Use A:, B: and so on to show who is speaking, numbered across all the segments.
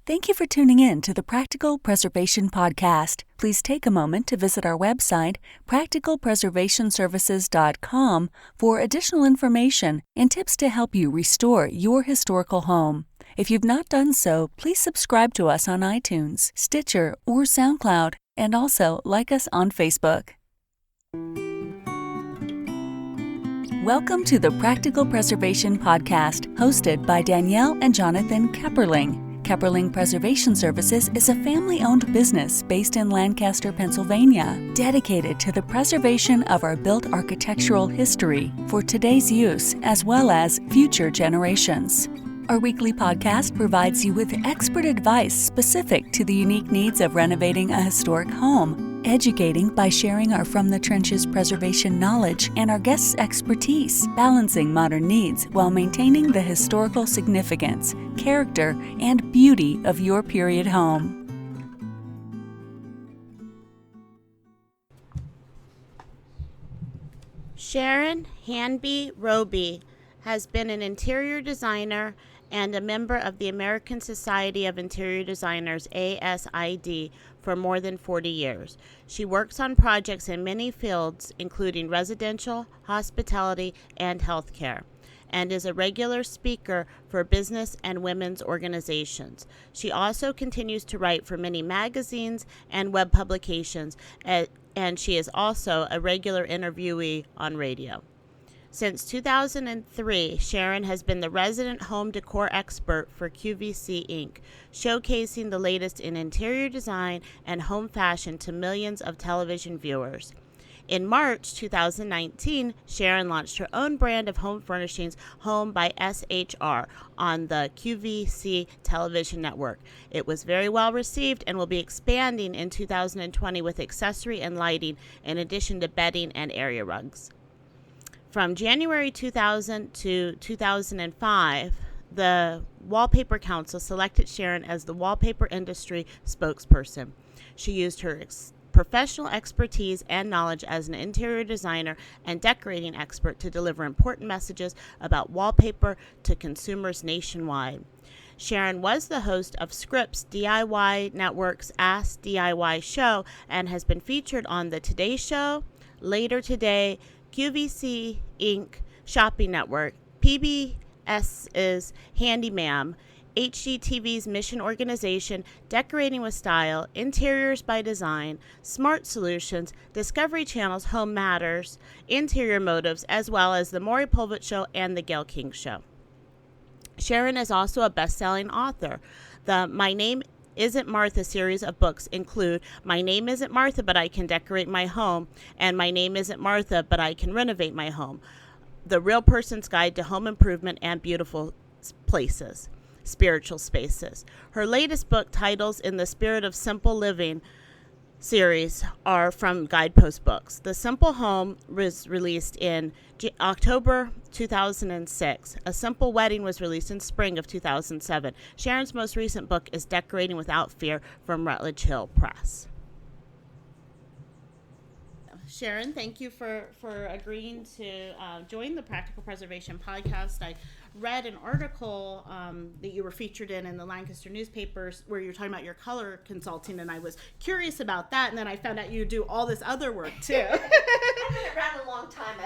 A: Thank you for tuning in to the Practical Preservation Podcast. Please take a moment to visit our website, practicalpreservationservices.com, for additional information and tips to help you restore your historical home. If you've not done so, please subscribe to us on iTunes, Stitcher, or SoundCloud, and also like us on Facebook. Welcome to the Practical Preservation Podcast, hosted by Danielle and Jonathan Kepperling. Kepperling Preservation Services is a family-owned business based in Lancaster, Pennsylvania, dedicated to the preservation of our built architectural history for today's use as well as future generations. Our weekly podcast provides you with expert advice specific to the unique needs of renovating a historic home, educating by sharing our From the Trenches preservation knowledge and our guests' expertise, balancing modern needs while maintaining the historical significance, character, and beauty of your period home.
B: Sharon Hanby Roby has been an interior designer and a member of the American Society of Interior Designers, ASID, for more than 40 years. She works on projects in many fields, including residential, hospitality, and healthcare, and is a regular speaker for business and women's organizations. She also continues to write for many magazines and web publications, and she is also a regular interviewee on radio. Since 2003, Sharon has been the resident home decor expert for QVC Inc., showcasing the latest in interior design and home fashion to millions of television viewers. In March 2019, Sharon launched her own brand of home furnishings, Home by SHR, on the QVC television network. It was very well received and will be expanding in 2020 with accessory and lighting, in addition to bedding and area rugs. From January 2000 to 2005, the Wallpaper Council selected Sharon as the wallpaper industry spokesperson. She used her professional expertise and knowledge as an interior designer and decorating expert to deliver important messages about wallpaper to consumers nationwide. Sharon was the host of Scripps DIY Network's Ask DIY show and has been featured on The Today Show, Later Today, QVC Inc., Shopping Network, PBS's Handyman, HGTV's Mission Organization, Decorating with Style, Interiors by Design, Smart Solutions, Discovery Channel's Home Matters, Interior Motives, as well as The Maury Povich Show and The Gayle King Show. Sharon is also a best-selling author. The My Name Isn't Martha series of books include My Name Isn't Martha, But I Can Decorate My Home, and My Name Isn't Martha, But I Can Renovate My Home, The Real Person's Guide to Home Improvement and Beautiful Places, Spiritual Spaces. Her latest book, titles In the Spirit of Simple Living series, are from Guidepost Books. The Simple Home was released in October 2006. A Simple Wedding was released in spring of 2007. Sharon's most recent book is Decorating Without Fear from Rutledge Hill Press. Sharon, thank you for agreeing to join the Practical Preservation Podcast. I read an article that you were featured in the Lancaster newspapers where you're talking about your color consulting, and I was curious about that, and then I found out you do all this other work too.
C: I've been around a long time. I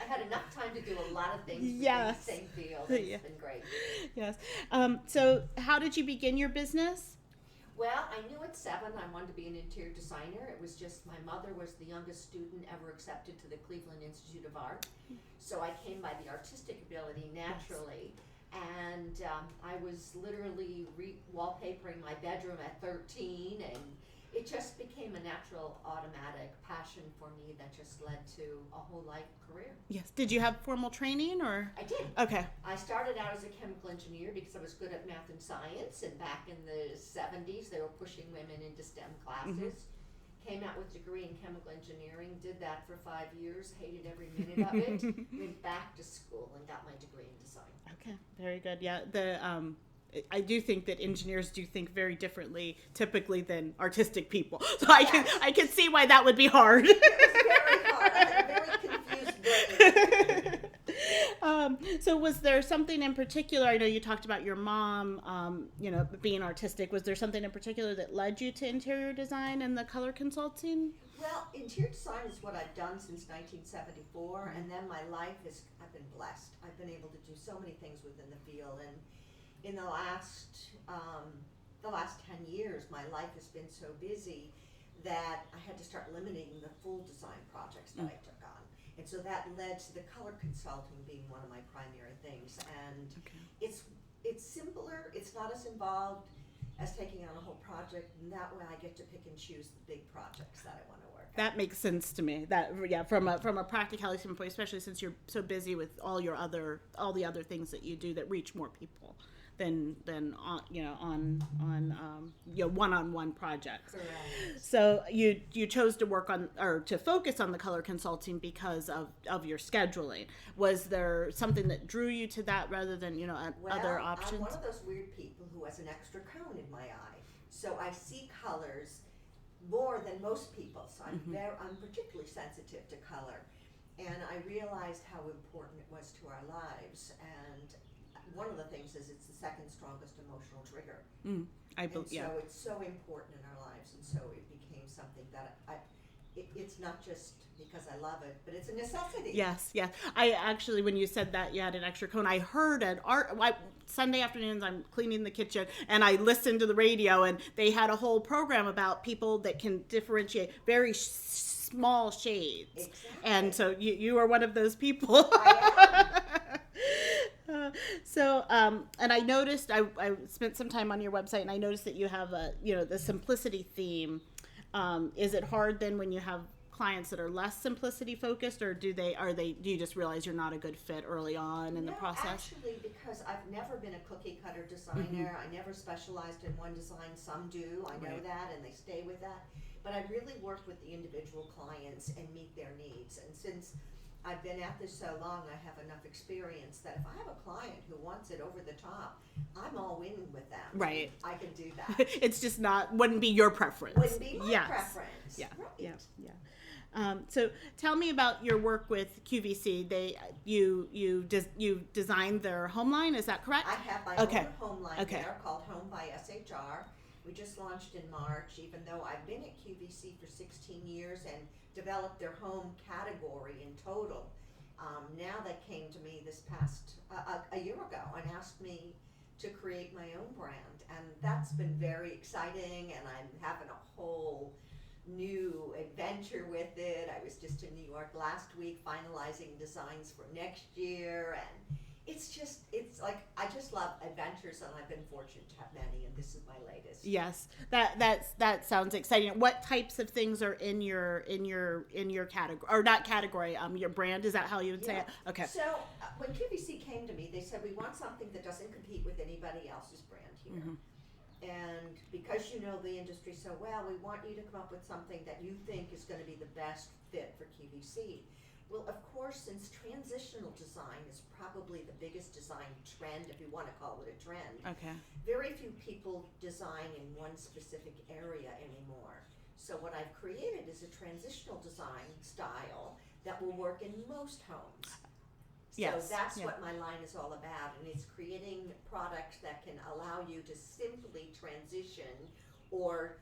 C: had enough time to do a lot of things within the same field. It's been great.
B: Yes. So how did you begin your business?
C: Well, I knew at 7 I wanted to be an interior designer. It was just my mother was the youngest student ever accepted to the Cleveland Institute of Art. So I came by the artistic ability naturally. Yes. And I was literally wallpapering my bedroom at 13, and it just became a natural, automatic passion for me that just led to a whole life career.
B: Yes. Did you have formal training or?
C: I did.
B: Okay.
C: I started out as a chemical engineer because I was good at math and science, and back in the 70s they were pushing women into STEM classes. Mm-hmm. Came out with a degree in chemical engineering, did that for 5 years, hated every minute of it, went back to school and got my degree in design.
B: Okay, very good. Yeah, I do think that engineers do think very differently typically than artistic people. So yes. I can see why that would be hard.
C: It was very hard. I had a very confused brain.
B: So was there something in particular, I know you talked about your mom, being artistic. Was there something in particular that led you to interior design and the color consulting?
C: Well, interior design is what I've done since 1974, and then my life is, I've been blessed. I've been able to do so many things within the field, and in the last 10 years, my life has been so busy that I had to start limiting the full design projects that I took on. And so that led to the color consulting being one of my primary things. And it's simpler, it's not as involved as taking on a whole project, and that way I get to pick and choose the big projects that I want to work on.
B: That makes sense to me. That from a practicality standpoint, especially since you're so busy with all the other things that you do that reach more people than on one-on-one projects.
C: Correct.
B: So you chose to work on or to focus on the color consulting because of your scheduling. Was there something that drew you to that rather than other options?
C: I'm one of those weird people who has an extra cone in my eye, so I see colors more than most people. So I'm particularly sensitive to color, and I realized how important it was to our lives. And one of the things is it's the second strongest emotional trigger. So it's so important in our lives, and so it became something that it's not just because I love it, but it's a necessity.
B: Yes. I actually, when you said that you had an extra cone, I heard Sunday afternoons I'm cleaning the kitchen, and I listened to the radio, and they had a whole program about people that can differentiate very small shades.
C: Exactly.
B: And so you are one of those people.
C: I am.
B: And I noticed, I spent some time on your website, and I noticed that you have the simplicity theme. Is it hard then when you have clients that are less simplicity focused, or do you just realize you're not a good fit early on in the process?
C: Actually, because I've never been a cookie cutter designer. I never specialized in one design. Some do, I know that, and they stay with that. But I really work with the individual clients and meet their needs. And since I've been at this so long, I have enough experience that if I have a client who wants it over the top, I'm all in with them.
B: Right.
C: I can do that.
B: It's just wouldn't be your preference.
C: Wouldn't be my preference.
B: Yeah.
C: Right.
B: Yeah. So tell me about your work with QVC. You designed their home line, is that correct?
C: I have my own home line there called Home by SHR. We just launched in March, even though I've been at QVC for 16 years and developed their home category in total. Now they came to me this past a year ago and asked me to create my own brand, and that's been very exciting, and I'm having a whole new adventure with it. I was just in New York last week finalizing designs for next year, and it's like I just love adventures, and I've been fortunate to have many, and this is my latest.
B: Yes, that sounds exciting. What types of things are in your category, or not category? Your brand, is that how you would say it? Okay.
C: So when QVC came to me, they said we want something that doesn't compete with anybody else's brand here. And because you know the industry so well, we want you to come up with something that you think is going to be the best fit for QVC. Well, of course, since transitional design is probably the biggest design trend, if you want to call it a trend, very few people design in one specific area anymore. So what I've created is a transitional design style that will work in most homes. So that's what my line is all about, and it's creating products that can allow you to simply transition or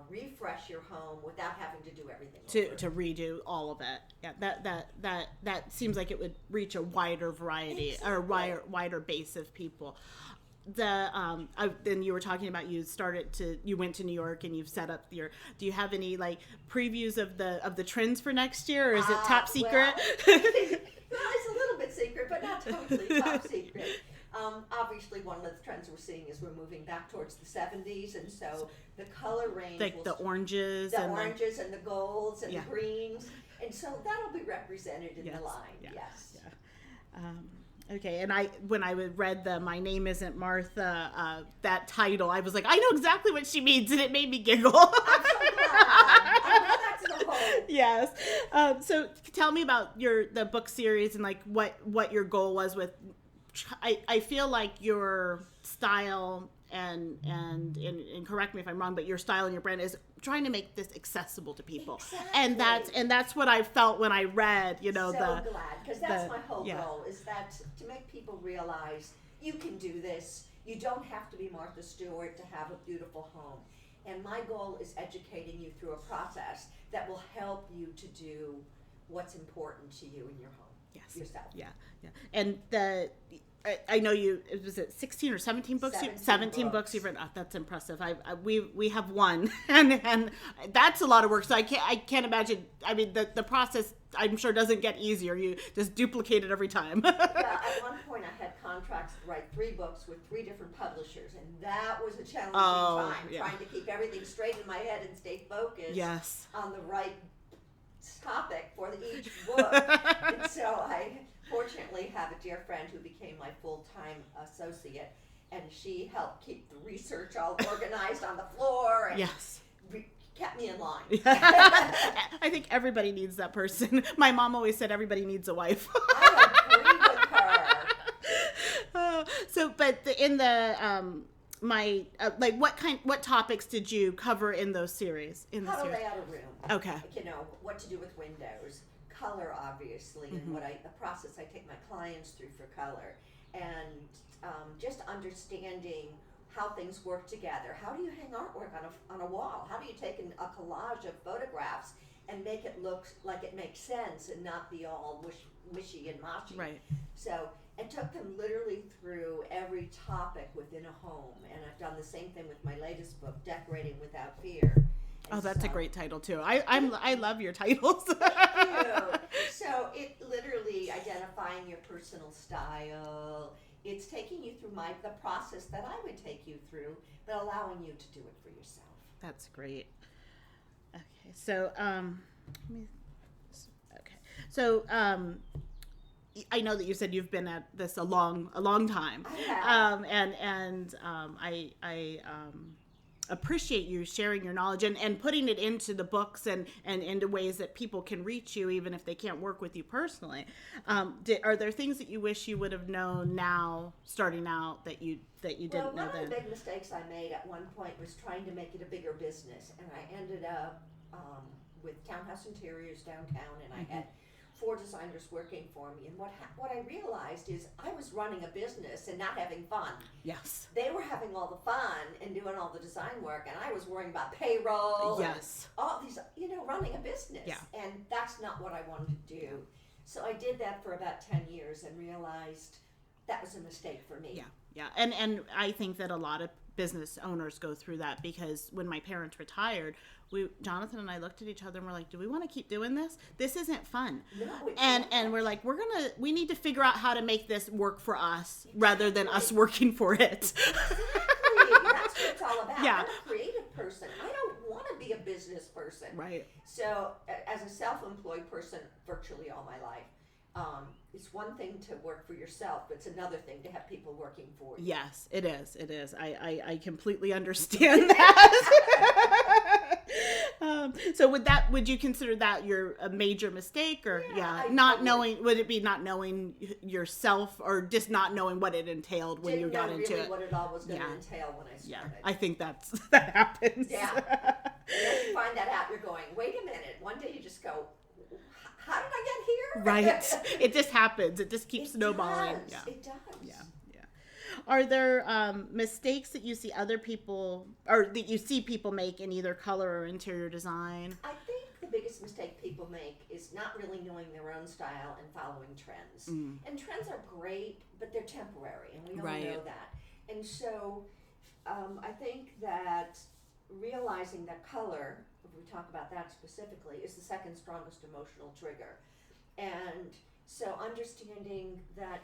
C: refresh your home without having to do everything
B: to redo all of it. Yeah, that seems like it would reach a wider variety or wider base of people. Then you were talking about you went to New York and you've set up your. Do you have any like previews of the trends for next year, or is it top secret?
C: Well, it's a little bit secret, but not totally top secret. Obviously, one of the trends we're seeing is we're moving back towards the 70s, and so the color range,
B: like the oranges,
C: and the golds and the greens, and so that'll be represented in the line. Yes.
B: Okay, and when I read the "My Name Isn't Martha" that title, I was like, I know exactly what she means, and it made me giggle.
C: I'm so glad. I know that's the whole.
B: Yes. So tell me about the book series and like what your goal was with. I feel like your style
D: and correct me if I'm wrong, but your style and your brand is trying to make this accessible to people.
C: Exactly.
D: And that's what I felt when I read, you know,
C: so glad, because that's my whole
D: yeah.
C: goal, is that to make people realize you can do this. You don't have to be Martha Stewart to have a beautiful home. And my goal is educating you through a process that will help you to do what's important to you in your home.
D: Yes.
C: Yourself.
D: Yeah. And I know was it 16 or 17 books?
C: 17
D: books you've written. Oh, that's impressive. We have one, and that's a lot of work. So I can't imagine. I mean, the process, I'm sure, doesn't get easier. You just duplicate it every time.
C: Yeah, at one point I had contracts to write 3 books with 3 different publishers, and that was a challenging time, trying to keep everything straight in my head and stay focused
D: Yes.
C: on the right topic for each book. And so I fortunately have a dear friend who became my full-time associate, and she helped keep the research all organized on the floor and
D: Yes.
C: kept me in line.
D: I think everybody needs that person. My mom always said everybody needs a wife.
C: I agree with her.
D: What topics did you cover in those series?
C: How to lay out a room.
D: Okay.
C: You know, what to do with windows, color, obviously, and the process I take my clients through for color, and just understanding how things work together. How do you hang artwork on a wall? How do you take a collage of photographs and make it look like it makes sense and not be all wishy and moshy?
D: Right.
C: So I took them literally through every topic within a home, and I've done the same thing with my latest book, Decorating Without Fear.
D: Oh, that's a great title too. I love your titles.
C: Thank you. So it literally identifying your personal style. It's taking you through the process that I would take you through, but allowing you to do it for yourself.
D: That's great. Okay, so I know that you said you've been at this a long time.
C: I have.
D: I appreciate you sharing your knowledge and putting it into the books and into ways that people can reach you even if they can't work with you personally. Are there things that you wish you would have known now, starting out, that you didn't know then?
C: One of the big mistakes I made at one point was trying to make it a bigger business, and I ended up with Townhouse Interiors downtown, and I had 4 designers working for me, and what I realized is I was running a business and not having fun.
D: Yes.
C: They were having all the fun and doing all the design work, and I was worrying about payroll.
D: Yes.
C: And all these, running a business.
D: Yeah.
C: And that's not what I wanted to do. So I did that for about 10 years and realized that was a mistake for me.
D: Yeah. And I think that a lot of business owners go through that, because when my parents retired, Jonathan and I looked at each other and we're like, do we want to keep doing this? This isn't fun.
C: No, it's
D: and
C: not.
D: we're like, we need to figure out how to make this work for us rather than us working for it.
C: Exactly. That's what it's all about.
D: Yeah.
C: I'm a creative person. I don't want to be a business person.
D: Right.
C: So as a self-employed person virtually all my life, it's one thing to work for yourself, but it's another thing to have people working for you.
D: Yes, it is. I completely understand that. So would you consider that a major mistake, or would it be not knowing yourself, or just not knowing what it entailed when you got into it?
C: What it all was going to entail when I started.
D: I think that happens.
C: Yeah. And then you find that out, you're going, wait a minute. One day you just go, how did I get here?
D: Right. It just happens. It just keeps snowballing.
C: Does.
D: Yeah.
C: It does.
D: Yeah. Are there mistakes that you see other people, or that you see people make in either color or interior design?
C: I think the biggest mistake people make is not really knowing their own style and following trends. And trends are great, but they're temporary, and we all know that. And so I think that realizing that color, if we talk about that specifically, is the second strongest emotional trigger. And so understanding that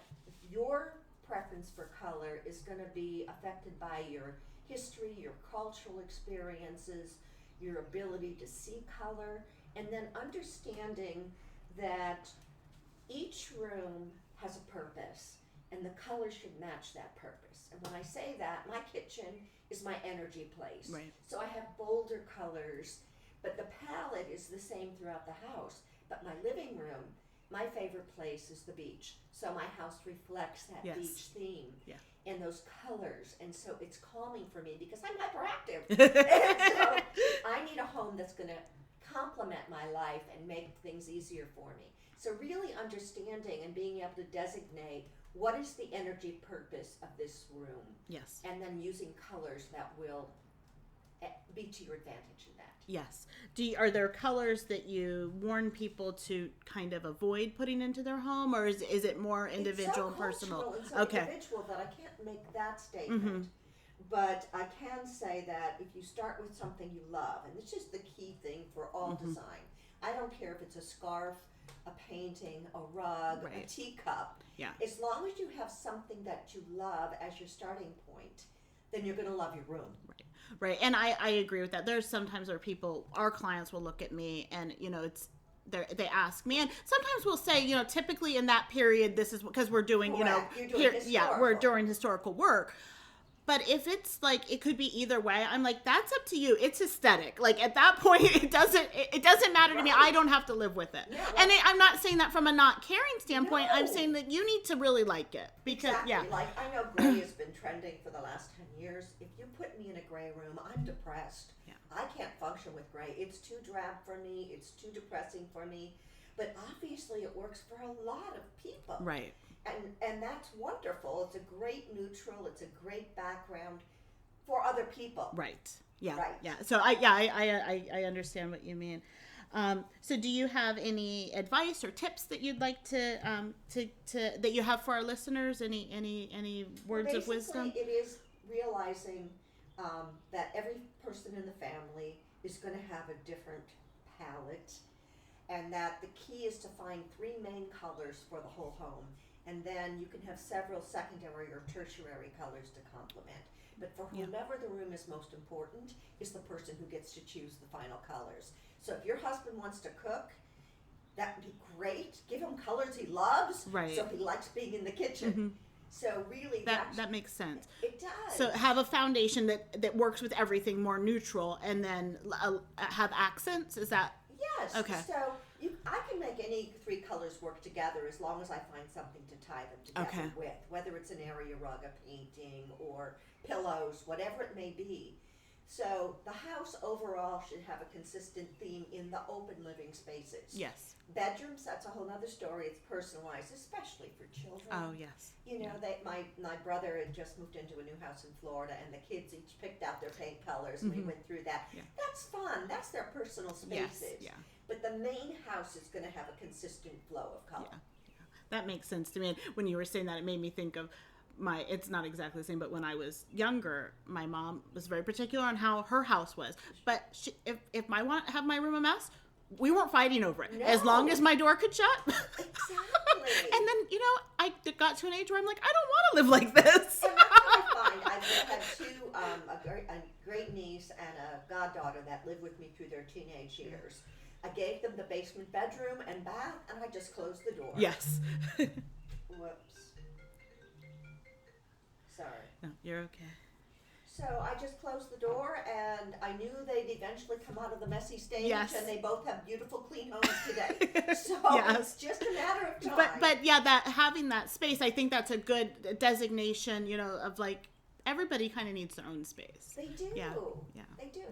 C: your preference for color is going to be affected by your history, your cultural experiences, your ability to see color, and then understanding that each room has a purpose and the color should match that purpose. And when I say that, my kitchen is my energy place.
D: Right.
C: So I have bolder colors, but the palette is the same throughout the house. But my living room, my favorite place is the beach. So my house reflects that
D: Yes.
C: beach theme.
D: Yeah.
C: and those colors, and so it's calming for me because I'm hyperactive. And so I need a home that's going to complement my life and make things easier for me. So really understanding and being able to designate what is the energy purpose of this room,
D: Yes.
C: and then using colors that will be to your advantage in that.
D: Yes. Are there colors that you warn people to kind of avoid putting into their home, or is it more individual and personal?
C: It's so
D: Okay.
C: individual that I can't make that statement. But I can say that if you start with something you love, and this is the key thing for all design. I don't care if it's a scarf, a painting, a rug, a
D: Right.
C: teacup.
D: Yeah.
C: As long as you have something that you love as your starting point, then you're going to love your room.
D: Right. And I agree with that. There's sometimes where our clients will look at me and, they ask me, and sometimes we'll say, typically in that period, this is because we're doing,
C: Correct. You're doing
D: we're
C: historical.
D: doing historical work. But if it's like, it could be either way, I'm like, that's up to you. It's aesthetic. Like at that point, it doesn't matter to me. I don't have to live with it.
C: Yeah, well-
D: And I'm not saying that from a not caring standpoint. I'm
C: No.
D: saying that you need to really like it because,
C: Exactly. Like I know gray has been trending for the last 10 years. If you put me in a gray room, I'm depressed.
D: Yeah.
C: I can't function with gray. It's too drab for me. It's too depressing for me. But obviously it works for a lot of people.
D: Right.
C: And that's wonderful. It's a great neutral. It's a great background for other people.
D: Right. Yeah.
C: Right.
D: Yeah. So I understand what you mean. So do you have any advice or tips that you'd like to that you have for our listeners? Any words of wisdom?
C: Basically, it is realizing that every person in the family is going to have a different palette, and that the key is to find 3 main colors for the whole home, and then you can have several secondary or tertiary colors to complement. But for whomever the room is most important is the person who gets to choose the final colors. So if your husband wants to cook, that would be great. Give him colors he loves,
D: Right.
C: so he likes being in the kitchen. So really,
D: That makes sense.
C: it does.
D: So have a foundation that works with everything more neutral, and then have accents. Is that
C: Yes.
D: Okay.
C: So I can make any 3 colors work together as long as I find something to tie them together
D: Okay.
C: with, whether it's an area rug, a painting, or pillows, whatever it may be. So the house overall should have a consistent theme in the open living spaces.
D: yes?
C: Bedrooms, that's a whole other story. It's personalized, especially for children.
D: Oh yes.
C: You know, my brother had just moved into a new house in Florida, and the kids each picked out their paint colors, and we went through that.
D: Yeah.
C: That's fun. That's their personal spaces.
D: Yes. Yeah.
C: But the main house is going to have a consistent flow of color.
D: Yeah. That makes sense to me. And when you were saying that, it made me think of it's not exactly the same, but when I was younger, my mom was very particular on how her house was. But if I want to have my room a mess, we weren't fighting over it. As long
C: No.
D: as my door could shut.
C: Exactly.
D: And then, I got to an age where I'm like, I don't want to live like this.
C: And that's what I find. I've had 2, a great niece and a goddaughter that lived with me through their teenage years. I gave them the basement bedroom and bath, and I just closed the door.
D: Yes.
C: Whoops. Sorry.
D: No, you're okay.
C: So I just closed the door, and I knew they'd eventually come out of the messy stage,
D: Yes.
C: and they both have beautiful, clean homes today. So
D: Yes.
C: it's just a matter of time.
D: But yeah, that having that space, I think that's a good designation, of like everybody kind of needs their own space.
C: They do.
D: Yeah.
C: They do.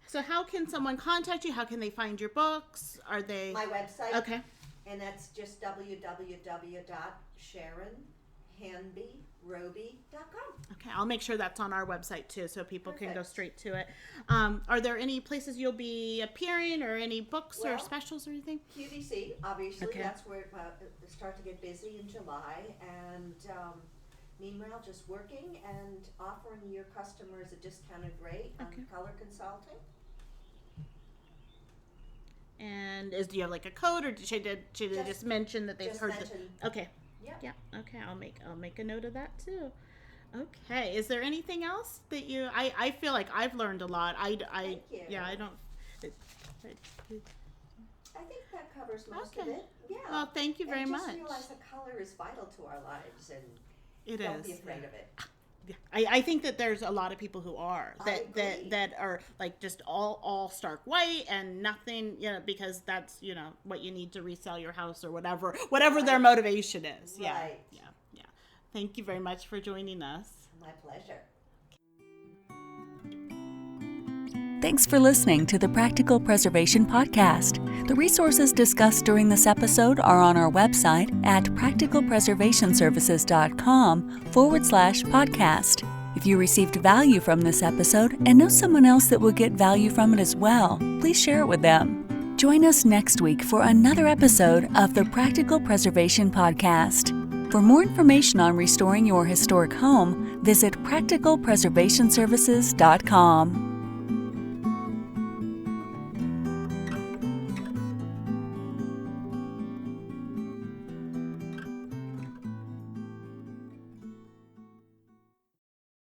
D: So how can someone contact you? How can they find your books? Are they
C: My website,
D: okay?
C: and that's just www.sharonhanbyroby.com.
D: Okay, I'll make sure that's on our website too, so people can go
C: Perfect.
D: straight to it. Are there any places you'll be appearing, or any books or
C: Well,
D: specials or anything?
C: QVC, obviously,
D: Okay.
C: that's where it start to get busy in July, and meanwhile, just working and offering your customers a discounted rate on
D: Okay.
C: color consulting.
D: And do you have like a code, or should they just mention that they've
C: Just
D: heard?
C: mention,
D: Okay.
C: Yep.
D: Yeah. Okay. I'll make a note of that too. Okay. Is there anything else that you? I feel like I've learned a lot.
C: Thank you.
D: Yeah. I don't.
C: I think that covers most of
D: Okay.
C: it. Yeah.
D: Well, thank you very
C: and
D: much.
C: just realize that color is vital to our lives, and
D: It
C: don't
D: is.
C: be afraid of it.
D: Yeah. I think that there's a lot of people who are
C: I agree.
D: that are like just all stark white and nothing, because that's what you need to resell your house or whatever their motivation is. Yeah.
C: Right.
D: Yeah. Thank you very much for joining us.
C: My pleasure.
A: Thanks for listening to the Practical Preservation Podcast. The resources discussed during this episode are on our website at practicalpreservationservices.com/podcast. If you received value from this episode and know someone else that will get value from it as well, please share it with them. Join us next week for another episode of the Practical Preservation Podcast. For more information on restoring your historic home, visit practicalpreservationservices.com.